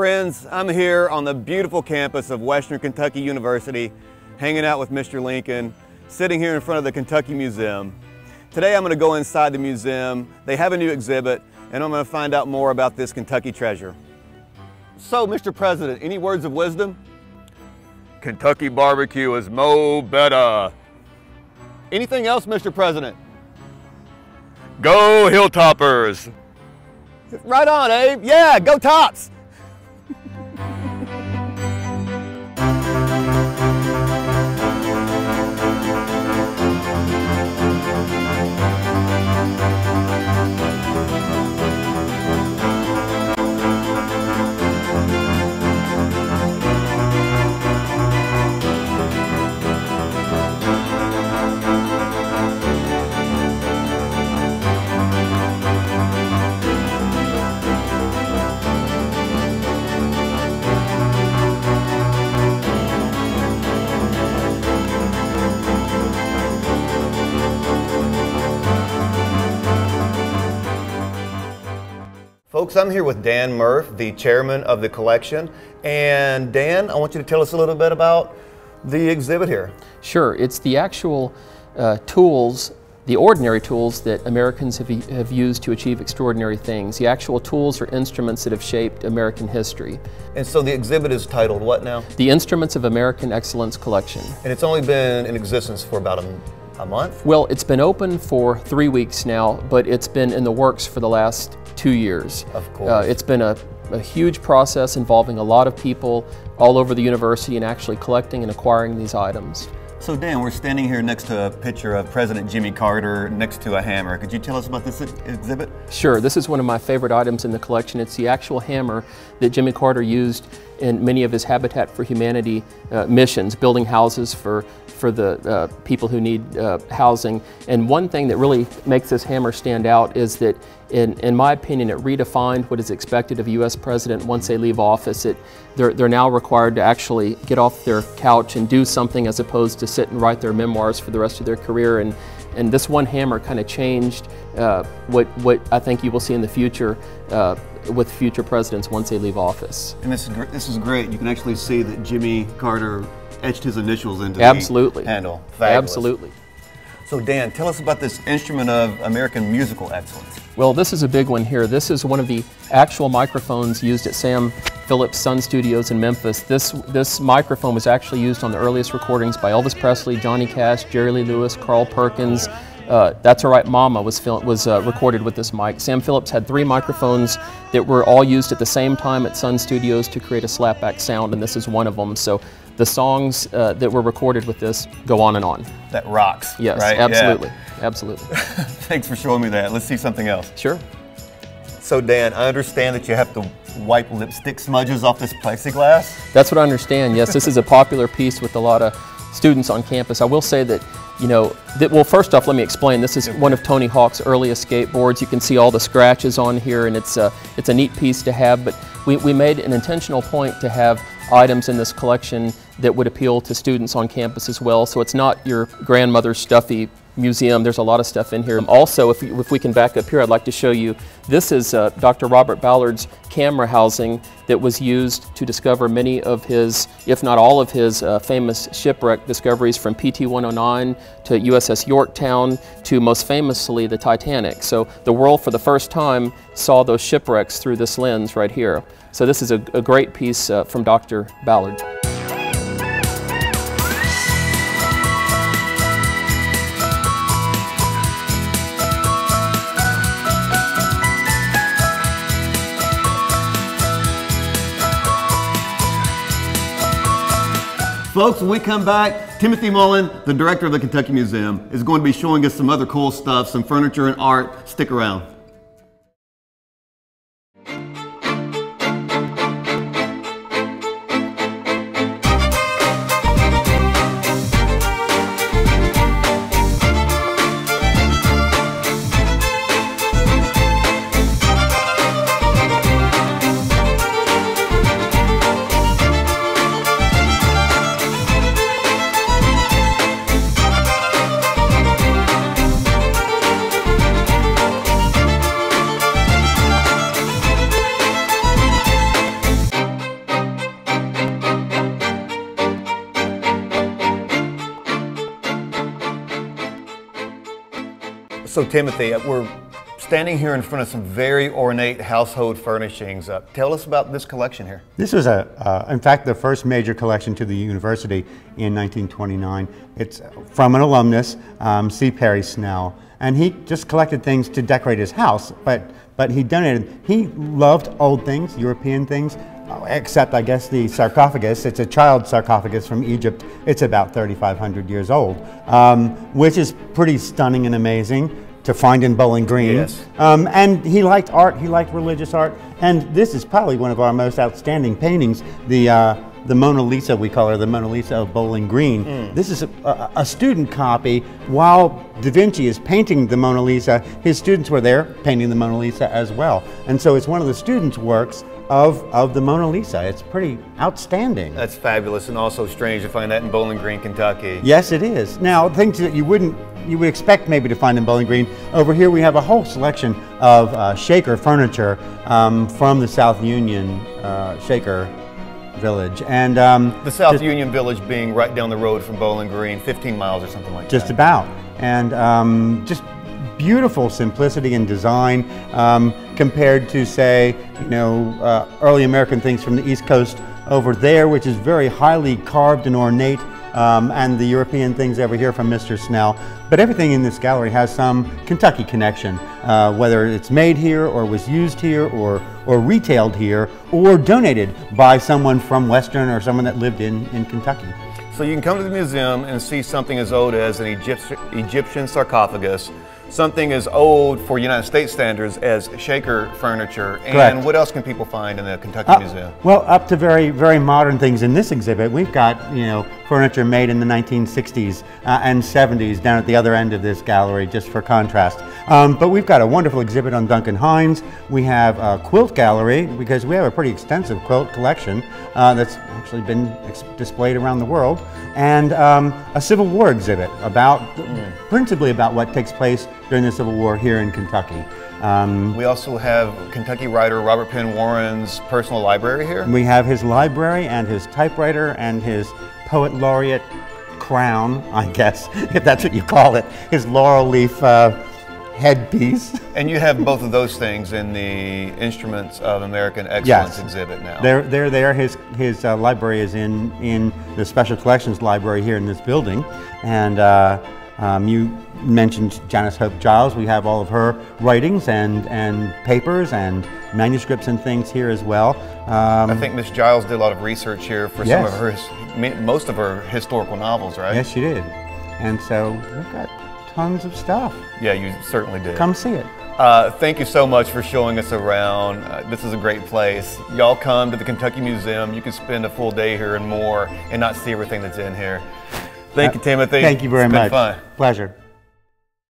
friends, I'm here on the beautiful campus of Western Kentucky University, hanging out with Mr. Lincoln, sitting here in front of the Kentucky Museum. Today I'm going to go inside the museum. They have a new exhibit, and I'm going to find out more about this Kentucky treasure. So, Mr. President, any words of wisdom? Kentucky barbecue is mo better. Anything else, Mr. President? Go Hilltoppers! Right on, Abe. Yeah, go Tops! Folks, I'm here with Dan Murph, the chairman of the collection. And Dan, I want you to tell us a little bit about the exhibit here. Sure, it's the actual tools, the ordinary tools that Americans have used to achieve extraordinary things. The actual tools or instruments that have shaped American history. And so the exhibit is titled what now? The Instruments of American Excellence Collection. And it's only been in existence for about a month? Well, it's been open for 3 weeks now, but it's been in the works for the last 2 years. Of course. It's been a huge process involving a lot of people all over the university and actually collecting and acquiring these items. So Dan, we're standing here next to a picture of President Jimmy Carter next to a hammer. Could you tell us about this exhibit? Sure, this is one of my favorite items in the collection. It's the actual hammer that Jimmy Carter used in many of his Habitat for Humanity missions, building houses for the people who need housing. And one thing that really makes this hammer stand out is that, in my opinion, it redefined what is expected of a U.S. president once they leave office. They're now required to actually get off their couch and do something as opposed to sit and write their memoirs for the rest of their career. And this one hammer kind of changed what I think you will see in the future with future presidents once they leave office. And this is great. You can actually see that Jimmy Carter etched his initials into Absolutely. the handle. Fabulous. Absolutely. So Dan, tell us about this instrument of American musical excellence. Well, this is a big one here. This is one of the actual microphones used at Sam Phillips Sun Studios in Memphis. This microphone was actually used on the earliest recordings by Elvis Presley, Johnny Cash, Jerry Lee Lewis, Carl Perkins. That's Alright Mama was recorded with this mic. Sam Phillips had 3 microphones that were all used at the same time at Sun Studios to create a slapback sound, and this is one of them. So the songs that were recorded with this go on and on. That rocks, yes, right? Absolutely, yeah. Absolutely. Thanks for showing me that. Let's see something else. Sure. So Dan, I understand that you have to wipe lipstick smudges off this plexiglass? That's what I understand, yes. This is a popular piece with a lot of students on campus. I will say that, well, first off, let me explain. This is one of Tony Hawk's earliest skateboards. You can see all the scratches on here, and it's a neat piece to have, but we made an intentional point to have items in this collection that would appeal to students on campus as well. So it's not your grandmother's stuffy museum. There's a lot of stuff in here. Also, if we can back up here, I'd like to show you, this is Dr. Robert Ballard's camera housing that was used to discover many of his, if not all of his, famous shipwreck discoveries, from PT-109 to USS Yorktown to, most famously, the Titanic. So the world for the first time saw those shipwrecks through this lens right here. So this is a great piece from Dr. Ballard. Folks, when we come back, Timothy Mullen, the director of the Kentucky Museum, is going to be showing us some other cool stuff, some furniture and art. Stick around. So Timothy, we're standing here in front of some very ornate household furnishings. Tell us about this collection here. This was, in fact, the first major collection to the university in 1929. It's from an alumnus, C. Perry Snell, and he just collected things to decorate his house, but he donated. He loved old things, European things, except I guess the sarcophagus. It's a child sarcophagus from Egypt. It's about 3,500 years old, which is pretty stunning and amazing to find in Bowling Green. Yes. And he liked art, he liked religious art, and this is probably one of our most outstanding paintings, the Mona Lisa, we call her the Mona Lisa of Bowling Green. This is a student copy. While Da Vinci is painting the Mona Lisa, his students were there painting the Mona Lisa as well. And so it's one of the students' works of the Mona Lisa. It's pretty outstanding. That's fabulous, and also strange to find that in Bowling Green, Kentucky. Yes, it is. Now, things that you would expect maybe to find in Bowling Green. Over here we have a whole selection of Shaker furniture from the South Union Shaker Village. And the South Union Village being right down the road from Bowling Green, 15 miles or something like that. Just about. And just beautiful simplicity in design compared to, say, early American things from the East Coast over there, which is very highly carved and ornate, and the European things over here from Mr. Snell. But everything in this gallery has some Kentucky connection, whether it's made here or was used here or retailed here or donated by someone from Western or someone that lived in Kentucky. So you can come to the museum and see something as old as an Egyptian sarcophagus, something as old for United States standards as Shaker furniture. And Correct. What else can people find in the Kentucky Museum? Well, up to very, very modern things in this exhibit. We've got, furniture made in the 1960s and 70s down at the other end of this gallery, just for contrast. But we've got a wonderful exhibit on Duncan Hines. We have a quilt gallery, because we have a pretty extensive quilt collection that's actually been displayed around the world, and a Civil War exhibit principally about what takes place during the Civil War here in Kentucky. We also have Kentucky writer Robert Penn Warren's personal library here. We have his library and his typewriter and his poet laureate crown, I guess, if that's what you call it, his laurel leaf headpiece. And you have both of those things in the Instruments of American Excellence exhibit now. They're there. His library is in the Special Collections Library here in this building. And you mentioned Janice Hope Giles. We have all of her writings and papers and manuscripts and things here as well. I think Miss Giles did a lot of research here for Yes. some of her, most of her historical novels, right? Yes, she did. And so we've got tons of stuff. Yeah, you certainly did. Come see it. Thank you so much for showing us around. This is a great place. Y'all come to the Kentucky Museum. You can spend a full day here and more and not see everything that's in here. Thank you, Timothy. Thank you very much. It's been fun. Pleasure.